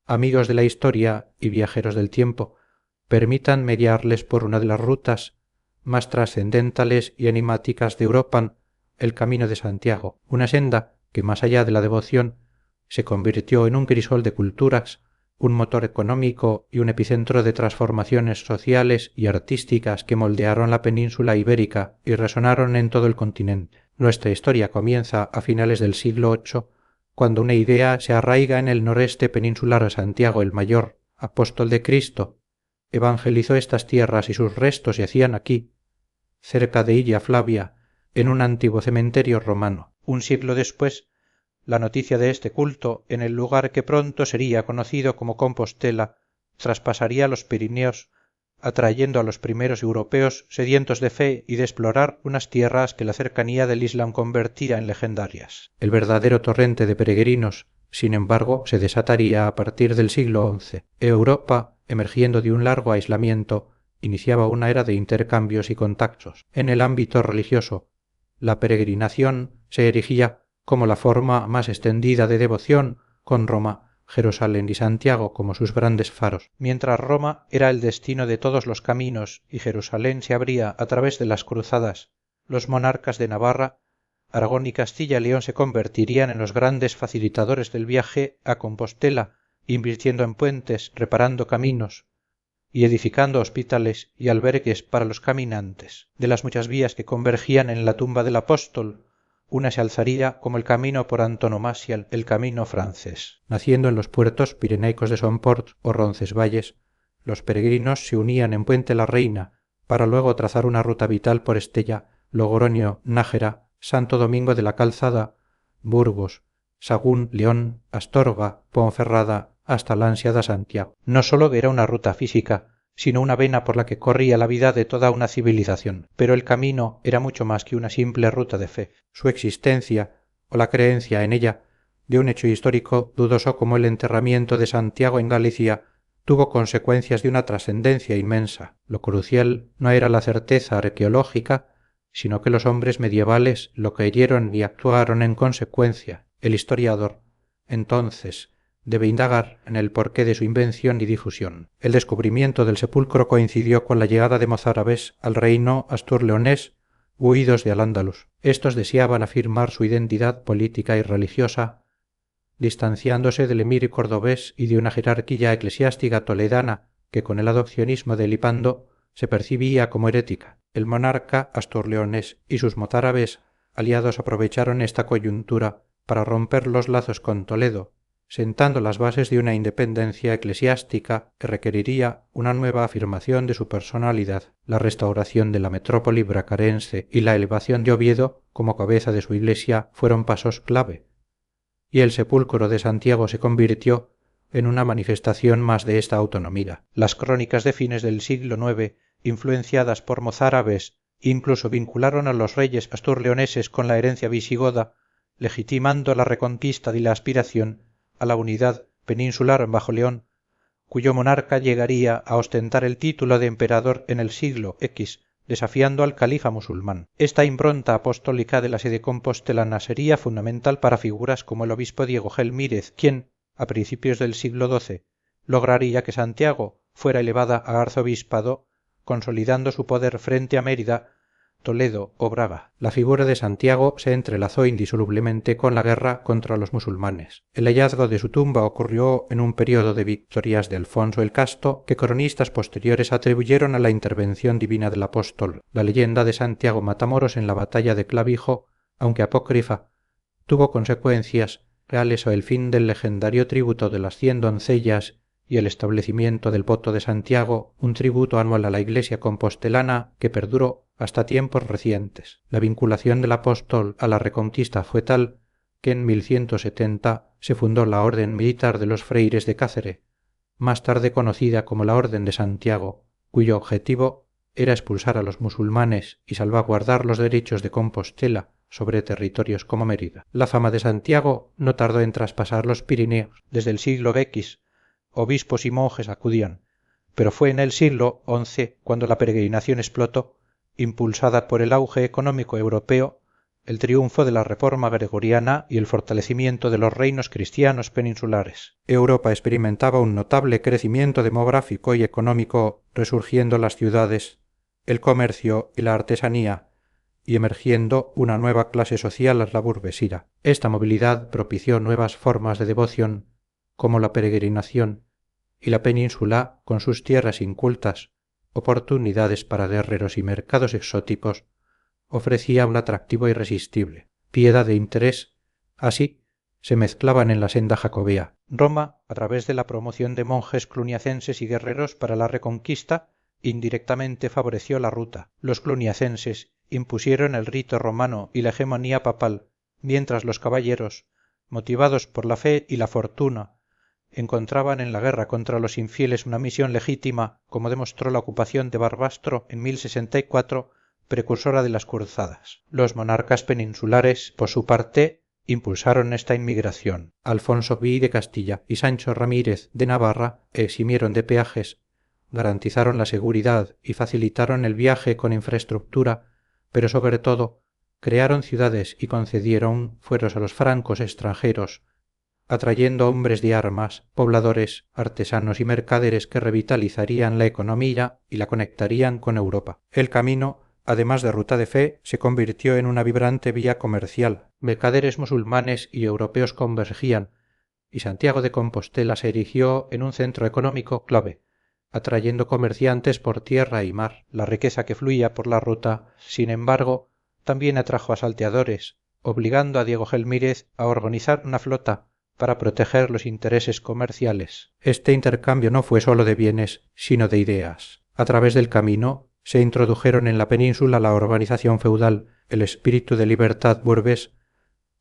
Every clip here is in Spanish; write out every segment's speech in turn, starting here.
amigos de la historia y viajeros del tiempo, permítanme guiarles por una de las rutas más trascendentales y enigmáticas de Europa, el Camino de Santiago, una senda que más allá de la devoción se convirtió en un crisol de culturas, un motor económico y un epicentro de transformaciones sociales y artísticas que moldearon la península ibérica y resonaron en todo el continente. Nuestra historia comienza a finales del siglo VIII, cuando una idea se arraiga en el noreste peninsular. Santiago el Mayor, apóstol de Cristo, evangelizó estas tierras y sus restos yacían aquí, cerca de Illa Flavia, en un antiguo cementerio romano. Un siglo después, la noticia de este culto, en el lugar que pronto sería conocido como Compostela, traspasaría los Pirineos, atrayendo a los primeros europeos sedientos de fe y de explorar unas tierras que la cercanía del Islam convertía en legendarias. El verdadero torrente de peregrinos, sin embargo, se desataría a partir del siglo XI. Europa, emergiendo de un largo aislamiento, iniciaba una era de intercambios y contactos. En el ámbito religioso, la peregrinación se erigía como la forma más extendida de devoción, con Roma, Jerusalén y Santiago como sus grandes faros. Mientras Roma era el destino de todos los caminos y Jerusalén se abría a través de las cruzadas, los monarcas de Navarra, Aragón y Castilla y León se convertirían en los grandes facilitadores del viaje a Compostela, invirtiendo en puentes, reparando caminos y edificando hospitales y albergues para los caminantes. De las muchas vías que convergían en la tumba del apóstol, una se alzaría como el camino por antonomasia, el camino francés. Naciendo en los puertos pirenaicos de Somport o Roncesvalles, los peregrinos se unían en Puente la Reina para luego trazar una ruta vital por Estella, Logroño, Nájera, Santo Domingo de la Calzada, Burgos, Sagún, León, Astorga, Ponferrada, hasta la ansiada Santiago. No sólo era una ruta física, sino una vena por la que corría la vida de toda una civilización. Pero el camino era mucho más que una simple ruta de fe. Su existencia, o la creencia en ella, de un hecho histórico dudoso como el enterramiento de Santiago en Galicia, tuvo consecuencias de una trascendencia inmensa. Lo crucial no era la certeza arqueológica, sino que los hombres medievales lo creyeron y actuaron en consecuencia. El historiador, entonces, debe indagar en el porqué de su invención y difusión. El descubrimiento del sepulcro coincidió con la llegada de mozárabes al reino astur-leonés, huidos de al-Ándalus. Estos deseaban afirmar su identidad política y religiosa, distanciándose del emir cordobés y de una jerarquía eclesiástica toledana que con el adopcionismo de Lipando se percibía como herética. El monarca astur-leonés y sus mozárabes aliados aprovecharon esta coyuntura para romper los lazos con Toledo, sentando las bases de una independencia eclesiástica que requeriría una nueva afirmación de su personalidad. La restauración de la metrópoli bracarense y la elevación de Oviedo como cabeza de su iglesia fueron pasos clave, y el sepulcro de Santiago se convirtió en una manifestación más de esta autonomía. Las crónicas de fines del siglo IX, influenciadas por mozárabes, incluso vincularon a los reyes asturleoneses con la herencia visigoda, legitimando la reconquista y la aspiración a la unidad peninsular bajo León, cuyo monarca llegaría a ostentar el título de emperador en el siglo X, desafiando al califa musulmán. Esta impronta apostólica de la sede compostelana sería fundamental para figuras como el obispo Diego Gelmírez, quien, a principios del siglo XII, lograría que Santiago fuera elevada a arzobispado, consolidando su poder frente a Mérida, Toledo o Braga. La figura de Santiago se entrelazó indisolublemente con la guerra contra los musulmanes. El hallazgo de su tumba ocurrió en un período de victorias de Alfonso el Casto que cronistas posteriores atribuyeron a la intervención divina del apóstol. La leyenda de Santiago Matamoros en la batalla de Clavijo, aunque apócrifa, tuvo consecuencias reales o el fin del legendario tributo de las 100 doncellas y el establecimiento del voto de Santiago, un tributo anual a la Iglesia compostelana que perduró hasta tiempos recientes. La vinculación del apóstol a la reconquista fue tal que en 1170 se fundó la Orden Militar de los Freires de Cáceres, más tarde conocida como la Orden de Santiago, cuyo objetivo era expulsar a los musulmanes y salvaguardar los derechos de Compostela sobre territorios como Mérida. La fama de Santiago no tardó en traspasar los Pirineos. Desde el siglo X, obispos y monjes acudían, pero fue en el siglo XI cuando la peregrinación explotó, impulsada por el auge económico europeo, el triunfo de la reforma gregoriana y el fortalecimiento de los reinos cristianos peninsulares. Europa experimentaba un notable crecimiento demográfico y económico, resurgiendo las ciudades, el comercio y la artesanía, y emergiendo una nueva clase social, la burguesía. Esta movilidad propició nuevas formas de devoción, como la peregrinación, y la península, con sus tierras incultas, oportunidades para guerreros y mercados exóticos, ofrecía un atractivo irresistible. Piedad e interés, así, se mezclaban en la senda jacobea. Roma, a través de la promoción de monjes cluniacenses y guerreros para la reconquista, indirectamente favoreció la ruta. Los cluniacenses impusieron el rito romano y la hegemonía papal, mientras los caballeros, motivados por la fe y la fortuna, encontraban en la guerra contra los infieles una misión legítima, como demostró la ocupación de Barbastro en 1064, precursora de las cruzadas. Los monarcas peninsulares, por su parte, impulsaron esta inmigración. Alfonso V de Castilla y Sancho Ramírez de Navarra eximieron de peajes, garantizaron la seguridad y facilitaron el viaje con infraestructura, pero sobre todo crearon ciudades y concedieron fueros a los francos extranjeros, atrayendo hombres de armas, pobladores, artesanos y mercaderes que revitalizarían la economía y la conectarían con Europa. El camino, además de ruta de fe, se convirtió en una vibrante vía comercial. Mercaderes musulmanes y europeos convergían, y Santiago de Compostela se erigió en un centro económico clave, atrayendo comerciantes por tierra y mar. La riqueza que fluía por la ruta, sin embargo, también atrajo a salteadores, obligando a Diego Gelmírez a organizar una flota para proteger los intereses comerciales. Este intercambio no fue solo de bienes, sino de ideas. A través del camino se introdujeron en la península la organización feudal, el espíritu de libertad burgués,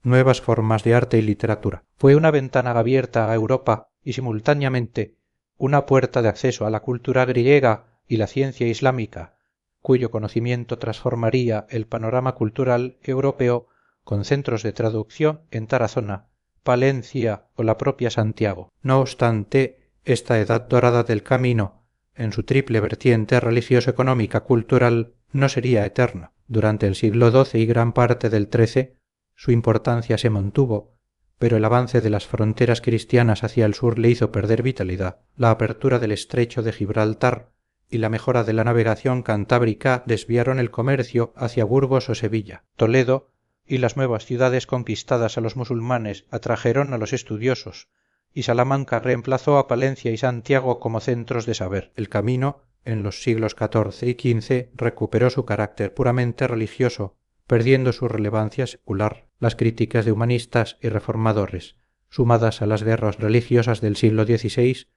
nuevas formas de arte y literatura. Fue una ventana abierta a Europa y simultáneamente una puerta de acceso a la cultura griega y la ciencia islámica, cuyo conocimiento transformaría el panorama cultural europeo con centros de traducción en Tarazona, Palencia o la propia Santiago. No obstante, esta edad dorada del camino, en su triple vertiente religioso-económica cultural, no sería eterna. Durante el siglo XII y gran parte del XIII, su importancia se mantuvo, pero el avance de las fronteras cristianas hacia el sur le hizo perder vitalidad. La apertura del estrecho de Gibraltar y la mejora de la navegación cantábrica desviaron el comercio hacia Burgos o Sevilla. Toledo y las nuevas ciudades conquistadas a los musulmanes atrajeron a los estudiosos, y Salamanca reemplazó a Palencia y Santiago como centros de saber. El camino, en los siglos XIV y XV, recuperó su carácter puramente religioso, perdiendo su relevancia secular. Las críticas de humanistas y reformadores, sumadas a las guerras religiosas del siglo XVI,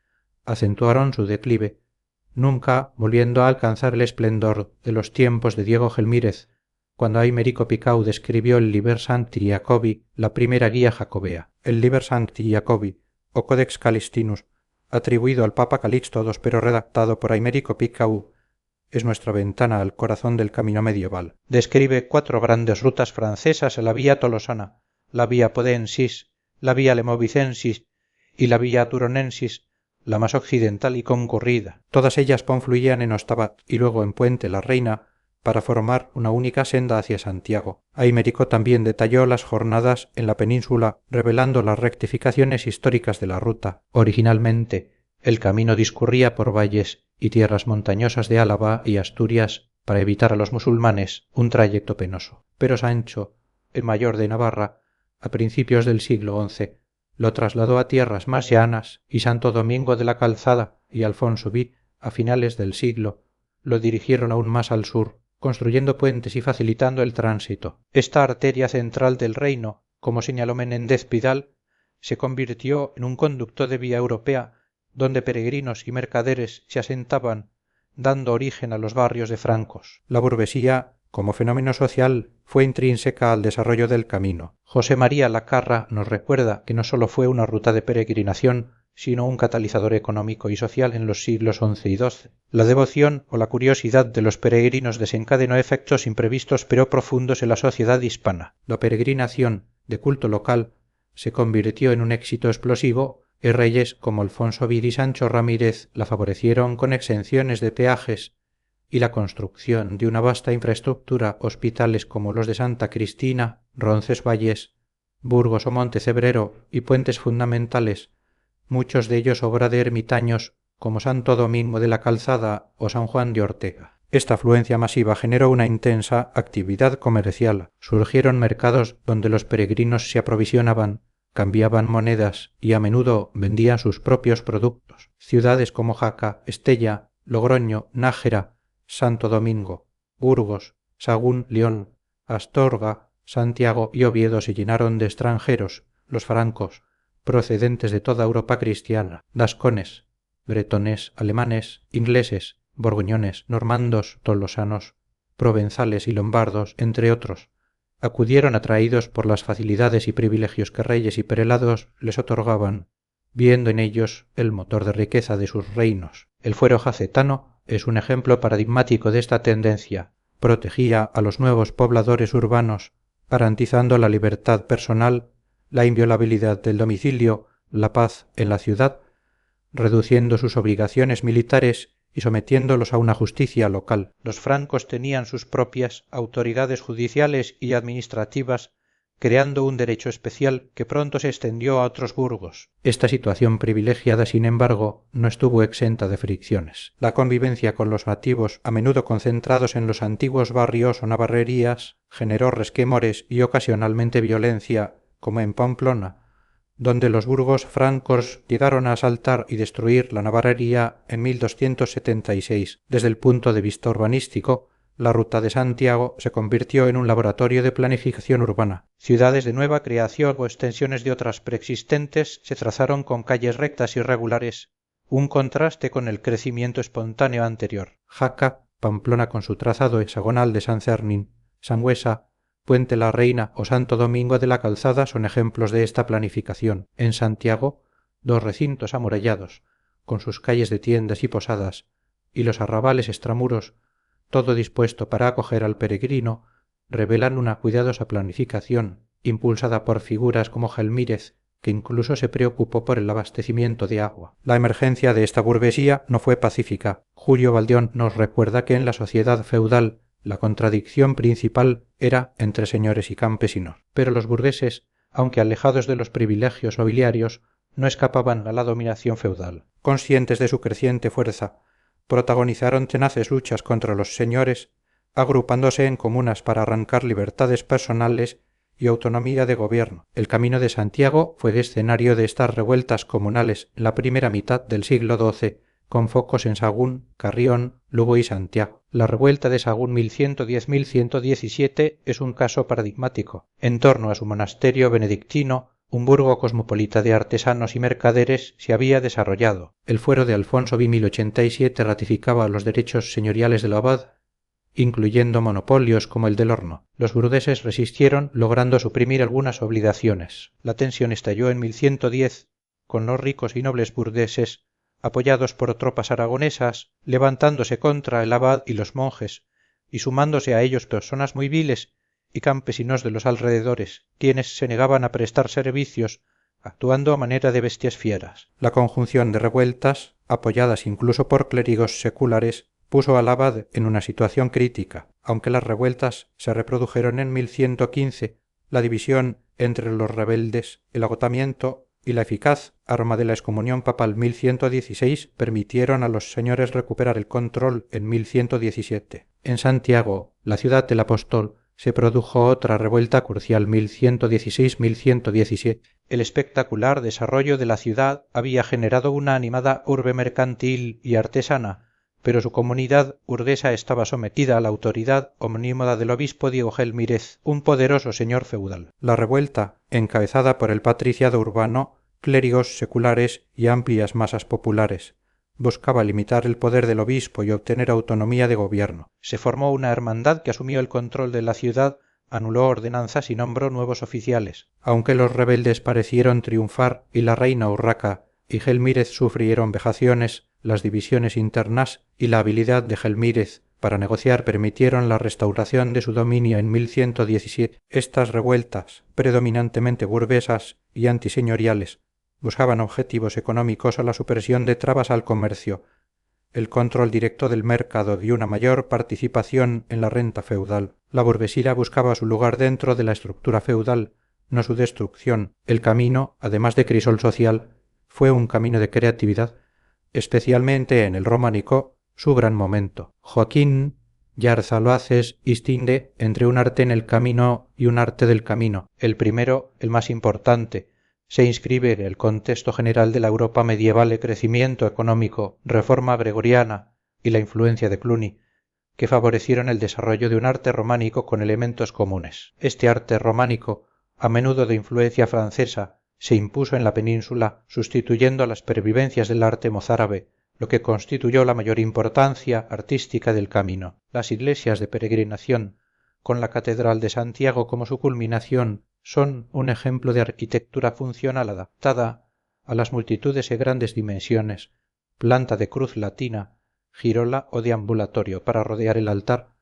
acentuaron su declive, nunca volviendo a alcanzar el esplendor de los tiempos de Diego Gelmírez, cuando Aymerico Picau describió el Liber Sancti Jacobi, la primera guía jacobea. El Liber Sancti Jacobi, o Codex Calistinus, atribuido al Papa Calixto II pero redactado por Aymerico Picau, es nuestra ventana al corazón del camino medieval. Describe 4 grandes rutas francesas a la vía tolosana, la vía podensis, la vía lemovicensis y la vía turonensis, la más occidental y concurrida. Todas ellas confluían en Ostabat y luego en Puente la Reina para formar una única senda hacia Santiago. Aymerico también detalló las jornadas en la península, revelando las rectificaciones históricas de la ruta. Originalmente, el camino discurría por valles y tierras montañosas de Álava y Asturias para evitar a los musulmanes un trayecto penoso. Pero Sancho, el mayor de Navarra, a principios del siglo XI, lo trasladó a tierras más llanas, y Santo Domingo de la Calzada y Alfonso V, a finales del siglo, lo dirigieron aún más al sur, construyendo puentes y facilitando el tránsito. Esta arteria central del reino, como señaló Menéndez Pidal, se convirtió en un conducto de vía europea donde peregrinos y mercaderes se asentaban, dando origen a los barrios de francos. La burguesía, como fenómeno social, fue intrínseca al desarrollo del camino. José María Lacarra nos recuerda que no solo fue una ruta de peregrinación, sino un catalizador económico y social en los siglos XI y XII. La devoción o la curiosidad de los peregrinos desencadenó efectos imprevistos pero profundos en la sociedad hispana. La peregrinación, de culto local, se convirtió en un éxito explosivo y reyes como Alfonso V y Sancho Ramírez la favorecieron con exenciones de peajes y la construcción de una vasta infraestructura, hospitales como los de Santa Cristina, Roncesvalles, Burgos o Montecebrero y puentes fundamentales, muchos de ellos obra de ermitaños como Santo Domingo de la Calzada o San Juan de Ortega. Esta afluencia masiva generó una intensa actividad comercial. Surgieron mercados donde los peregrinos se aprovisionaban, cambiaban monedas y a menudo vendían sus propios productos. Ciudades como Jaca, Estella, Logroño, Nájera, Santo Domingo, Burgos, Sagún, León, Astorga, Santiago y Oviedo se llenaron de extranjeros, los francos, procedentes de toda Europa cristiana, gascones, bretones, alemanes, ingleses, borgoñones, normandos, tolosanos, provenzales y lombardos, entre otros, acudieron atraídos por las facilidades y privilegios que reyes y prelados les otorgaban, viendo en ellos el motor de riqueza de sus reinos. El fuero jacetano es un ejemplo paradigmático de esta tendencia. Protegía a los nuevos pobladores urbanos, garantizando la libertad personal, la inviolabilidad del domicilio, la paz en la ciudad, reduciendo sus obligaciones militares y sometiéndolos a una justicia local. Los francos tenían sus propias autoridades judiciales y administrativas, creando un derecho especial que pronto se extendió a otros burgos. Esta situación privilegiada, sin embargo, no estuvo exenta de fricciones. La convivencia con los nativos, a menudo concentrados en los antiguos barrios o navarrerías, generó resquemores y ocasionalmente violencia, como en Pamplona, donde los burgos francos llegaron a asaltar y destruir la navarrería en 1276. Desde el punto de vista urbanístico, la ruta de Santiago se convirtió en un laboratorio de planificación urbana. Ciudades de nueva creación o extensiones de otras preexistentes se trazaron con calles rectas y regulares, un contraste con el crecimiento espontáneo anterior. Jaca, Pamplona con su trazado hexagonal de San Cernín, Sangüesa, Puente la Reina o Santo Domingo de la Calzada son ejemplos de esta planificación. En Santiago, dos recintos amurallados, con sus calles de tiendas y posadas, y los arrabales extramuros, todo dispuesto para acoger al peregrino, revelan una cuidadosa planificación, impulsada por figuras como Gelmírez, que incluso se preocupó por el abastecimiento de agua. La emergencia de esta burguesía no fue pacífica. Julio Valdeón nos recuerda que en la sociedad feudal la contradicción principal era entre señores y campesinos, pero los burgueses, aunque alejados de los privilegios nobiliarios, no escapaban a la dominación feudal. Conscientes de su creciente fuerza, protagonizaron tenaces luchas contra los señores, agrupándose en comunas para arrancar libertades personales y autonomía de gobierno. El Camino de Santiago fue escenario de estas revueltas comunales en la primera mitad del siglo XII, con focos en Sagún, Carrión, Lugo y Santiago. La revuelta de Sagún 1110-1117 es un caso paradigmático. En torno a su monasterio benedictino, un burgo cosmopolita de artesanos y mercaderes se había desarrollado. El fuero de Alfonso vi 1087 ratificaba los derechos señoriales del abad, incluyendo monopolios como el del horno. Los burgueses resistieron, logrando suprimir algunas obligaciones. La tensión estalló en 1110 con los ricos y nobles burgueses, apoyados por tropas aragonesas, levantándose contra el abad y los monjes, y sumándose a ellos personas muy viles y campesinos de los alrededores, quienes se negaban a prestar servicios, actuando a manera de bestias fieras. La conjunción de revueltas, apoyadas incluso por clérigos seculares, puso al abad en una situación crítica. Aunque las revueltas se reprodujeron en 1115, la división entre los rebeldes, el agotamiento y la eficaz arma de la excomunión papal 1116 permitieron a los señores recuperar el control en 1117. En Santiago, la ciudad del apóstol, se produjo otra revuelta crucial 1116-1117. El espectacular desarrollo de la ciudad había generado una animada urbe mercantil y artesana, pero su comunidad burguesa estaba sometida a la autoridad omnímoda del obispo Diego Gelmírez, un poderoso señor feudal. La revuelta, encabezada por el patriciado urbano, clérigos seculares y amplias masas populares, buscaba limitar el poder del obispo y obtener autonomía de gobierno. Se formó una hermandad que asumió el control de la ciudad, anuló ordenanzas y nombró nuevos oficiales. Aunque los rebeldes parecieron triunfar y la reina Urraca y Gelmírez sufrieron vejaciones, las divisiones internas y la habilidad de Gelmírez para negociar permitieron la restauración de su dominio en 1117. Estas revueltas, predominantemente burguesas y antiseñoriales, buscaban objetivos económicos a la supresión de trabas al comercio, el control directo del mercado y una mayor participación en la renta feudal. La burguesía buscaba su lugar dentro de la estructura feudal, no su destrucción. El camino, además de crisol social, fue un camino de creatividad, especialmente en el románico, su gran momento. Joaquín Yarzaloaces distingue entre un arte en el camino y un arte del camino. El primero, el más importante, se inscribe en el contexto general de la Europa medieval de crecimiento económico, reforma gregoriana y la influencia de Cluny, que favorecieron el desarrollo de un arte románico con elementos comunes. Este arte románico, a menudo de influencia francesa, se impuso en la península, sustituyendo a las pervivencias del arte mozárabe, lo que constituyó la mayor importancia artística del camino. Las iglesias de peregrinación, con la Catedral de Santiago como su culminación, son un ejemplo de arquitectura funcional adaptada a las multitudes y grandes dimensiones, planta de cruz latina, girola o deambulatorio para rodear el altar,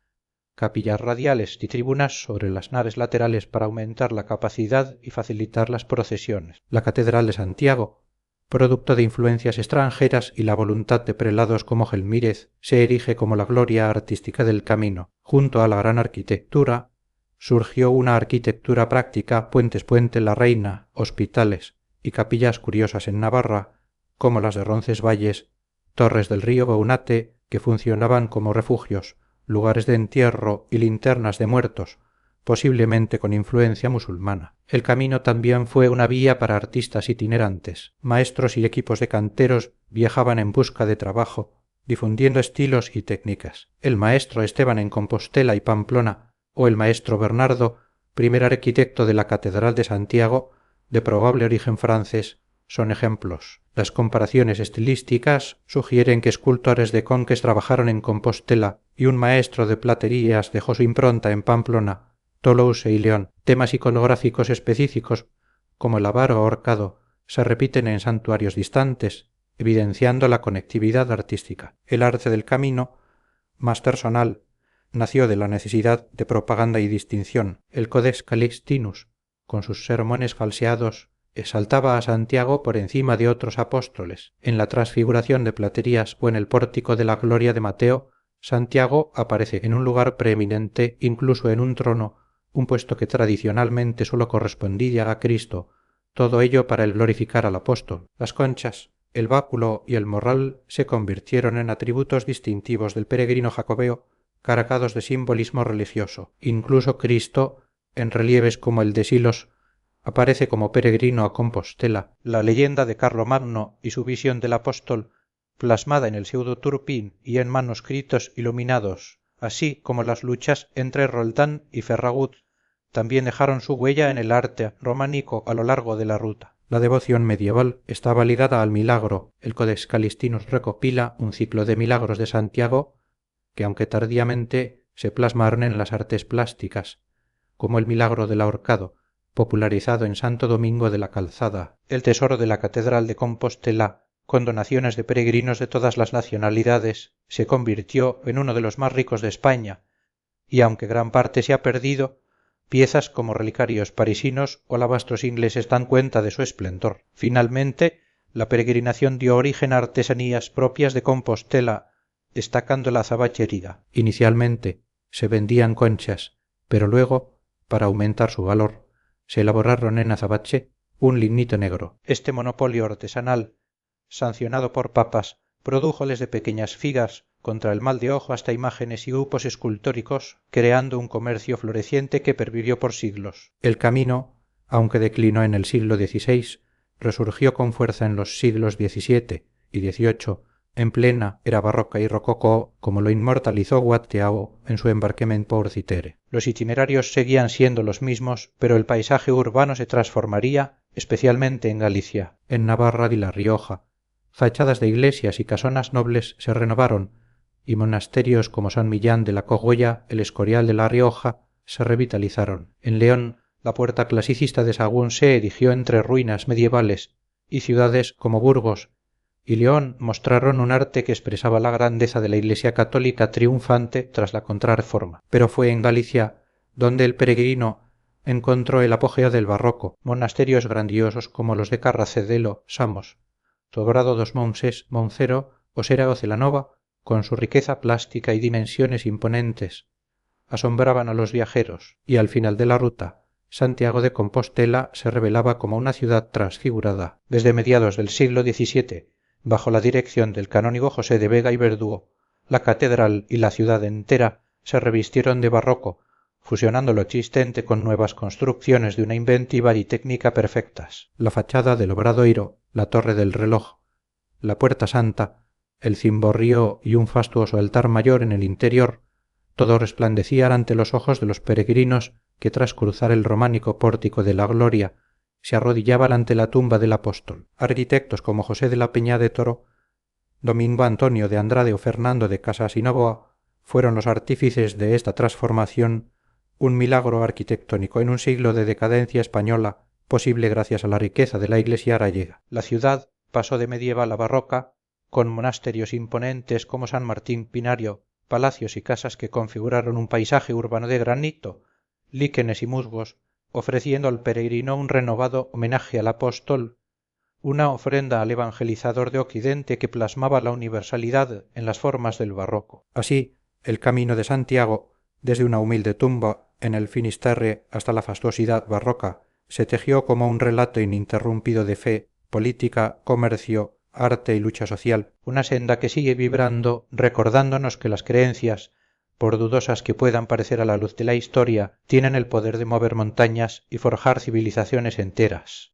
capillas radiales y tribunas sobre las naves laterales para aumentar la capacidad y facilitar las procesiones. La Catedral de Santiago, producto de influencias extranjeras y la voluntad de prelados como Gelmírez, se erige como la gloria artística del camino. Junto a la gran arquitectura, surgió una arquitectura práctica, puentes Puente la Reina, hospitales y capillas curiosas en Navarra, como las de Roncesvalles, Torres del río Bounate, que funcionaban como refugios, lugares de entierro y linternas de muertos, posiblemente con influencia musulmana. El camino también fue una vía para artistas itinerantes. Maestros y equipos de canteros viajaban en busca de trabajo, difundiendo estilos y técnicas. El maestro Esteban en Compostela y Pamplona, o el maestro Bernardo, primer arquitecto de la Catedral de Santiago, de probable origen francés, son ejemplos. Las comparaciones estilísticas sugieren que escultores de Conques trabajaron en Compostela y un maestro de platerías dejó su impronta en Pamplona, Toulouse y León. Temas iconográficos específicos, como el avaro ahorcado, se repiten en santuarios distantes, evidenciando la conectividad artística. El arte del camino, más personal, nació de la necesidad de propaganda y distinción. El Codex Calixtinus, con sus sermones falseados, exaltaba a Santiago por encima de otros apóstoles. En la transfiguración de platerías o en el pórtico de la gloria de Mateo, Santiago aparece en un lugar preeminente, incluso en un trono, un puesto que tradicionalmente sólo correspondía a Cristo, todo ello para el glorificar al apóstol. Las conchas, el báculo y el morral se convirtieron en atributos distintivos del peregrino jacobeo, cargados de simbolismo religioso. Incluso Cristo, en relieves como el de Silos, aparece como peregrino a Compostela. La leyenda de Carlomagno y su visión del apóstol, plasmada en el pseudo Turpín y en manuscritos iluminados, así como las luchas entre Roldán y Ferragut, también dejaron su huella en el arte románico a lo largo de la ruta. La devoción medieval estaba ligada al milagro. El Codex Calixtinus recopila un ciclo de milagros de Santiago que, aunque tardíamente, se plasmaron en las artes plásticas, como el milagro del ahorcado, popularizado en Santo Domingo de la Calzada. El tesoro de la Catedral de Compostela, con donaciones de peregrinos de todas las nacionalidades, se convirtió en uno de los más ricos de España, y aunque gran parte se ha perdido, piezas como relicarios parisinos o alabastros ingleses dan cuenta de su esplendor. Finalmente, la peregrinación dio origen a artesanías propias de Compostela, destacando la azabachería. Inicialmente se vendían conchas, pero luego, para aumentar su valor, se elaboraron en azabache un lignito negro. Este monopolio artesanal, sancionado por papas, produjo desde pequeñas figas contra el mal de ojo hasta imágenes y grupos escultóricos, creando un comercio floreciente que pervivió por siglos. El camino, aunque declinó en el siglo XVI, resurgió con fuerza en los siglos XVII y XVIII, en plena era barroca y rococó, como lo inmortalizó Watteau en su Embarquement pour Citere. Los itinerarios seguían siendo los mismos, pero el paisaje urbano se transformaría, especialmente en Galicia, en Navarra y La Rioja. Fachadas de iglesias y casonas nobles se renovaron, y monasterios como San Millán de la Cogüella, el Escorial de La Rioja, se revitalizaron. En León, la puerta clasicista de Sahagún se erigió entre ruinas medievales, y ciudades como Burgos y León mostraron un arte que expresaba la grandeza de la Iglesia católica triunfante tras la Contrarreforma. Pero fue en Galicia donde el peregrino encontró el apogeo del barroco, monasterios grandiosos como los de Carracedelo, Samos, Sobrado dos Monses, Moncero o Sera o Celanova con su riqueza plástica y dimensiones imponentes, asombraban a los viajeros, y al final de la ruta, Santiago de Compostela se revelaba como una ciudad transfigurada. Desde mediados del siglo XVII, bajo la dirección del canónigo José de Vega y Verdugo, la catedral y la ciudad entera se revistieron de barroco, fusionando lo existente con nuevas construcciones de una inventiva y técnica perfectas. La fachada del Obradoiro, la torre del reloj, la puerta santa, el cimborrío y un fastuoso altar mayor en el interior, todo resplandecía ante los ojos de los peregrinos que tras cruzar el románico pórtico de la Gloria se arrodillaban ante la tumba del apóstol. Arquitectos como José de la Peña de Toro, Domingo Antonio de Andrade o Fernando de Casas y Novoa fueron los artífices de esta transformación, un milagro arquitectónico en un siglo de decadencia española, posible gracias a la riqueza de la iglesia gallega. La ciudad pasó de medieval a barroca, con monasterios imponentes como San Martín Pinario, palacios y casas que configuraron un paisaje urbano de granito, líquenes y musgos, ofreciendo al peregrino un renovado homenaje al apóstol, una ofrenda al evangelizador de Occidente que plasmaba la universalidad en las formas del barroco. Así, el camino de Santiago, desde una humilde tumba en el Finisterre hasta la fastuosidad barroca, se tejió como un relato ininterrumpido de fe, política, comercio, arte y lucha social, una senda que sigue vibrando recordándonos que las creencias, por dudosas que puedan parecer a la luz de la historia, tienen el poder de mover montañas y forjar civilizaciones enteras.